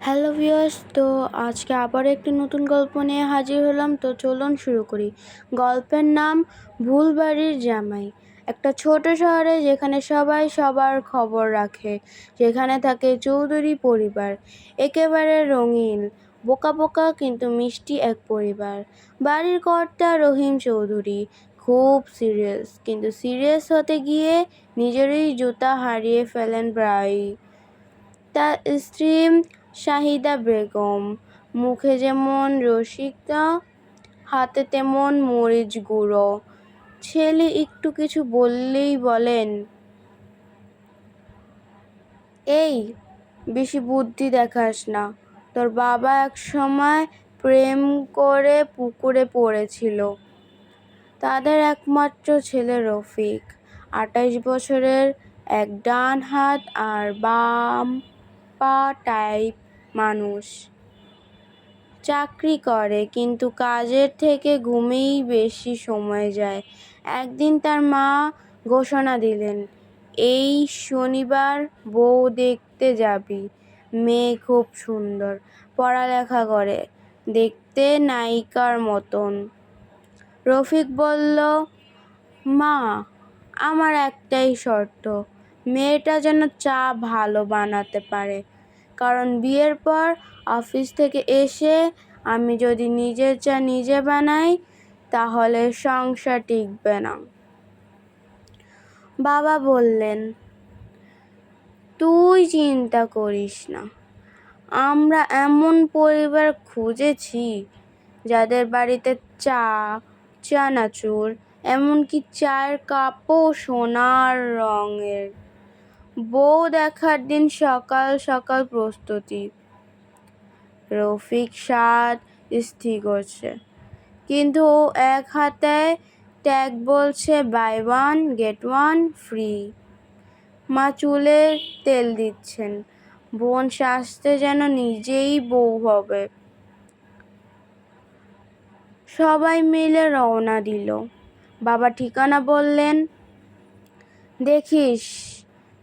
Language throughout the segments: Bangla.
হ্যালো ভিউয়ার্স, তো আজকে আবার একটি নতুন গল্প নিয়ে হাজির হলাম। তো চলুন শুরু করি। গল্পের নাম ভুলবাড়ির জামাই। একটা ছোট শহরে যেখানে সবাই সবার খবর রাখে, যেখানে থাকে চৌধুরী পরিবার, একেবারে রঙিন, বোকা বোকা কিন্তু মিষ্টি এক পরিবার। বাড়ির কর্তা রহিম চৌধুরী খুব সিরিয়াস, কিন্তু সিরিয়াস হতে গিয়ে নিজেরই জুতা হারিয়ে ফেলেন প্রায়ই। তার স্ত্রী শাহিদা বেগম মুখে যেমন রসিকতা, হাতে তেমন মরিচ গুঁড়ো। ছেলে একটু কিছু বললেই বলেন, এই বেশি বুদ্ধি দেখাস না, তোর বাবা এক সময় প্রেম করে পুকুরে পড়েছিল। তাদের একমাত্র ছেলে রফিক, ২৮ বছরের, এক ডান হাত আর বাম পা টাইপ মানুষ। চাকরি করে কিন্তু কাজের থেকে ঘুমেই বেশি সময় যায়। একদিন তার মা ঘোষণা দিলেন, এই শনিবার বউ দেখতে যাবি। মেয়ে খুব সুন্দর, পড়ালেখা করে, দেখতে নায়িকার মতন। রফিক বলল, মা, আমার একটাই শর্ত, মেয়েটা যেন চা ভালো বানাতে পারে, কারণ বিয়ের পর অফিস থেকে এসে আমি যদি নিজের চা নিজে বানাই তাহলে সংসার টিকবে না। বাবা বললেন, তুই চিন্তা করিস না, আমরা এমন পরিবার খুঁজেছি যাদের বাড়িতে চা, চানাচুর, এমনকি চায়ের কাপও সোনার রঙের। বউ দেখার দিন সকাল সকাল প্রস্তুতি। রফিক সাদ স্থির করছে, কিন্তু এক হাতে ট্যাগ বলছে buy one get one free. মা চুলে তেল দিচ্ছেন, বোন সাজতে যেন নিজেই বউ হবে। সবাই মিলে রওনা দিল। বাবা ঠিকানা বললেন, দেখিস,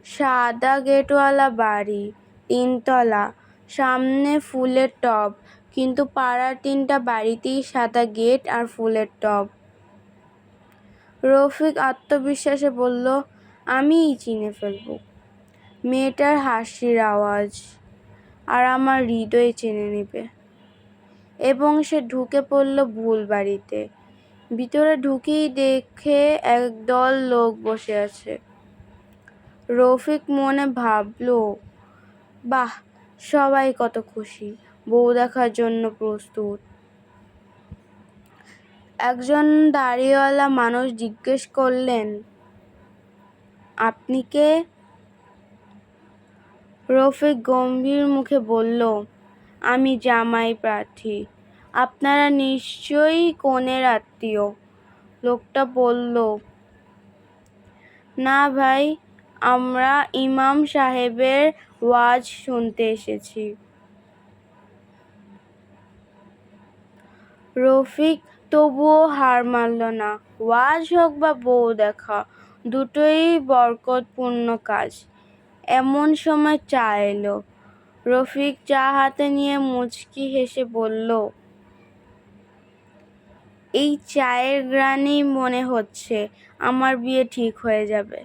সাদা গেটওয়ালা বাড়ি, ৩ তলা, সামনে ফুলের টব, কিন্তু পাড়ার ৩টা বাড়িতেই সাদা গেট আর ফুলের টব। রফিক আত্মবিশ্বাসে বলল, আমিই চিনে ফেলব। মেয়েটার হাসির আওয়াজ আর আমার হৃদয় চিনে নেবে। এবং সে ঢুকে পড়ল ভুল বাড়িতে। ভিতরে ঢুকেই দেখে একদল লোক বসে আছে। রফিক মনে ভাবল, বাহ, সবাই কত খুশি, বউ দেখার জন্য প্রস্তুত। একজন দাড়িওয়ালা মানুষ জিজ্ঞেস করলেন, আপনি কে? রফিক গম্ভীর মুখে বলল, আমি জামাই প্রার্থী, আপনারা নিশ্চয়ই কনের আত্মীয়। লোকটা বলল, না ভাই, আমরা ইমাম সাহেবের ওয়াজ শুনতে এসেছি। রফিক তবুও হার মানল না। ওয়াজ হোক বা বউ দেখা, দুটোই বরকতপূর্ণ কাজ। এমন সময় চা এলো। রফিক চা হাতে নিয়ে মুচকি হেসে বলল, এই চায়ের ঘ্রাণেই মনে হচ্ছে আমার বিয়ে ঠিক হয়ে যাবে।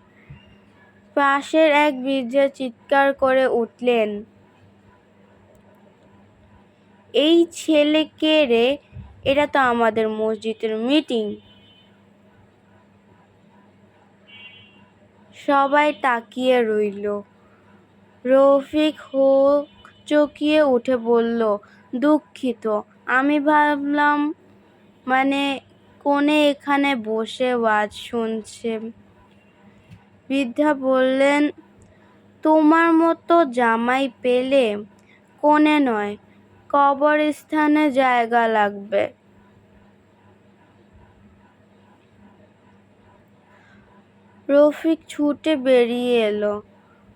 পাশের এক বৃদ্ধা চিৎকার করে উঠলেন, এই ছেলে কে রে? এটা তো আমাদের মসজিদের মিটিং। সবাই তাকিয়ে রইল। রফিক হকচকিয়ে উঠে বলল, দুঃখিত, আমি ভাবলাম মানে কনে এখানে বসে ওয়াজ শুনছে। বৃদ্ধা বললেন, তোমার মতো জামাই পেলে কনে নয়, কবরস্থানে জায়গা লাগবে। রফিক ছুটে বেরিয়ে এলো।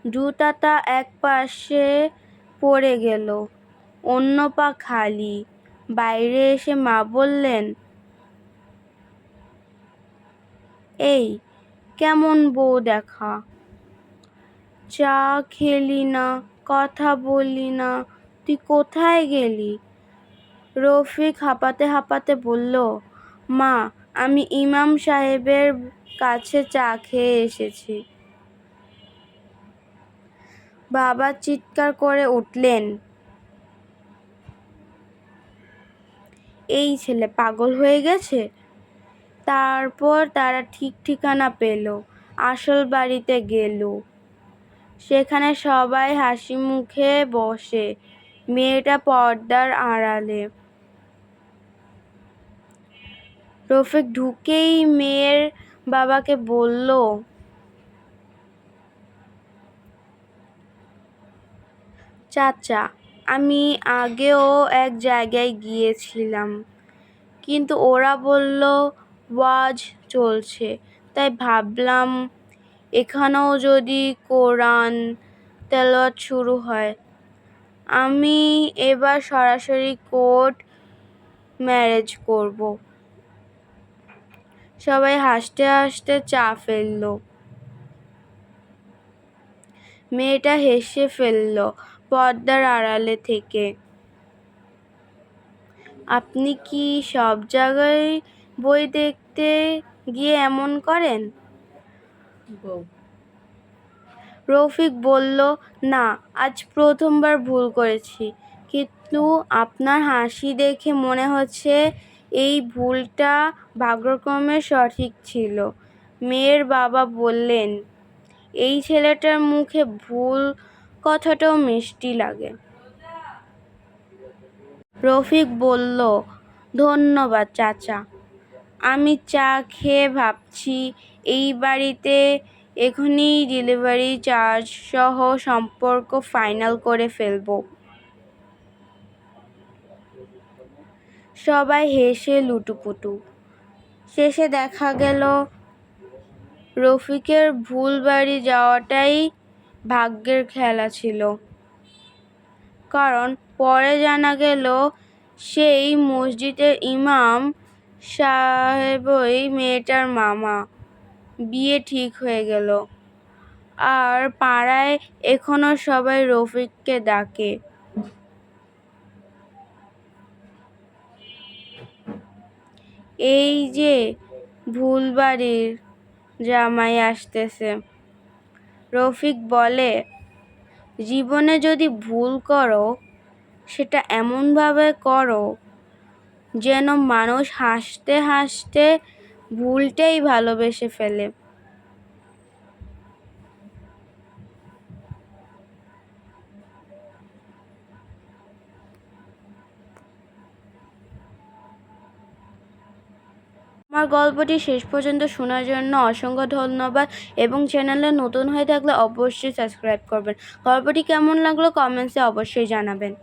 জুতাটা এক পাশে পড়ে গেল, অন্য পা খালি। বাইরে এসে মা বললেন, এই কেমন বউ দেখা, চা খেলি না, কথা বললি না, তুই কোথায় গেলি? রফিক হাঁপাতে হাঁপাতে বলল, মা, আমি ইমাম সাহেবের কাছে চা খেয়ে এসেছি। বাবা চিৎকার করে উঠলেন, এই ছেলে পাগল হয়ে গেছে। তারপর তারা ঠিক ঠিকানা পেল, আসল বাড়িতে গেল। সেখানে সবাই হাসি মুখে বসে, মেয়েটা পর্দার আড়ালে। রফিক ঢুকেই মেয়ের বাবাকে বলল, চাচা, আমি আগেও এক জায়গায় গিয়েছিলাম, কিন্তু ওরা বলল ওয়াজ চলছে, তাই ভাবলাম এখানেও যদি কোরআন তেলাওয়াত শুরু হয়। আমি এবার সরাসরি কোর্ট ম্যারেজ করব। সবাই হাসতে হাসতে চা ফেলল। মেয়েটা হেসে ফেলল পর্দার আড়ালে থেকে। আপনি কি সব জায়গায় বই দেখতে গিয়ে এমন করেন? রফিক বলল, না, আজ প্রথমবার ভুল করেছি, কিন্তু আপনার হাসি দেখে মনে হচ্ছে এই ভুলটা ভাগ্যক্রমে সঠিক ছিল। মেয়ের বাবা বললেন, এই ছেলেটার মুখে ভুল কথাটাও মিষ্টি লাগে। রফিক বলল, ধন্যবাদ চাচা। আমি চা খেয়ে ভাবছি এই বাড়িতে এখনই ডেলিভারি চার্জ সহ সম্পর্ক ফাইনাল করে ফেলব। সবাই হেসে লুটুপুটু। শেষে দেখা গেল রফিকের ভুল বাড়ি যাওয়াটাই ভাগ্যের খেলা ছিল। কারণ পরে জানা গেল সেই মসজিদের ইমাম সাহেবই মেয়েটার মামা। বিয়ে ঠিক হয়ে গেল, আর পাড়ায় এখনো সবাই রফিককে ডাকে। এই যে ভুল বাড়ির জামাই আসতেছে। রফিক বলে, জীবনে যদি ভুল করো, সেটা এমনভাবে করো যেন মানুষ হাসতে হাসতে ভুলটাই ভালোবেসে ফেলে। আমার গল্পটি শেষ পর্যন্ত শোনার জন্য অসংখ্য ধন্যবাদ, এবং চ্যানেলে নতুন হয়ে থাকলে অবশ্যই সাবস্ক্রাইব করবেন। গল্পটি কেমন লাগলো কমেন্টসে অবশ্যই জানাবেন।